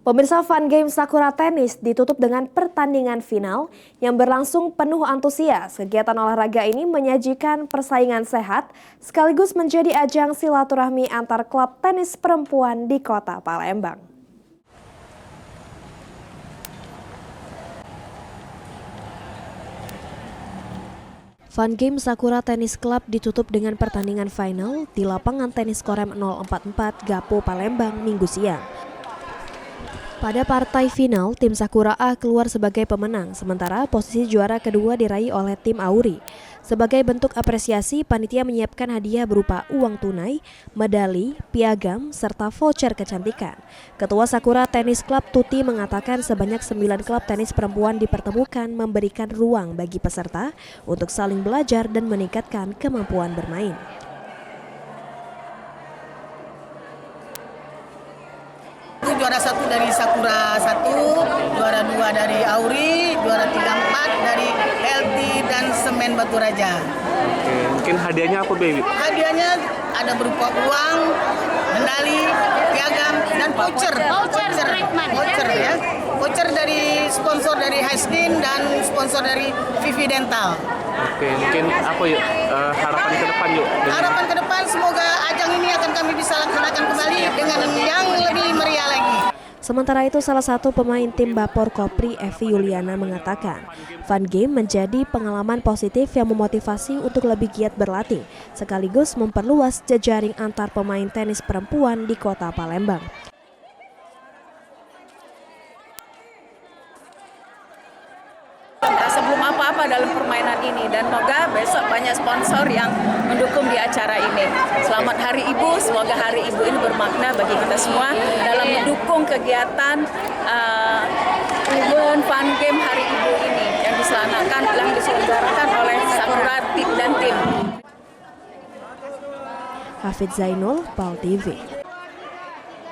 Pemirsa, Fun Game Sakura Tennis ditutup dengan pertandingan final yang berlangsung penuh antusias. Kegiatan olahraga ini menyajikan persaingan sehat sekaligus menjadi ajang silaturahmi antar klub tenis perempuan di kota Palembang. Fun Game Sakura Tennis Club ditutup dengan pertandingan final di lapangan tenis Korem 044 Gapo Palembang Minggu siang. Pada partai final, tim Sakura A keluar sebagai pemenang, sementara posisi juara kedua diraih oleh tim Auri. Sebagai bentuk apresiasi, panitia menyiapkan hadiah berupa uang tunai, medali, piagam, serta voucher kecantikan. Ketua Sakura Tennis Club Tuti mengatakan sebanyak 9 klub tenis perempuan dipertemukan memberikan ruang bagi peserta untuk saling belajar dan meningkatkan kemampuan bermain. Juara 1 dari Sakura 1, juara 2 dari Auri, juara 3, 4 dari Healthy dan Semen Batu Raja. Oke, mungkin hadiahnya apa, Baby? Hadiahnya ada berupa uang, medali, piagam, dan voucher ya. Voucher dari sponsor dari Hasdin dan sponsor dari Vivi Dental. Oke, mungkin apa yuk harapan ke depan yuk? Harapan ke depan semoga ajang ini akan kami bisa laksanakan kembali dengan yang lebih meriah lagi. Sementara itu, salah satu pemain tim Bapor Kopri, Evi Yuliana, mengatakan Fun Game menjadi pengalaman positif yang memotivasi untuk lebih giat berlatih, sekaligus memperluas jejaring antar pemain tenis perempuan di kota Palembang. Sebelum apa-apa dalam permainan ini, dan semoga besok banyak sponsor yang mendukung di acara ini. Selamat Hari Ibu, semoga Hari Ibu ini bermakna bagi kita semua dalam mendukung kegiatan event Fun Game Hari Ibu ini yang diselenggarakan oleh Sakura dan tim. Hafid Zainul, PAL TV.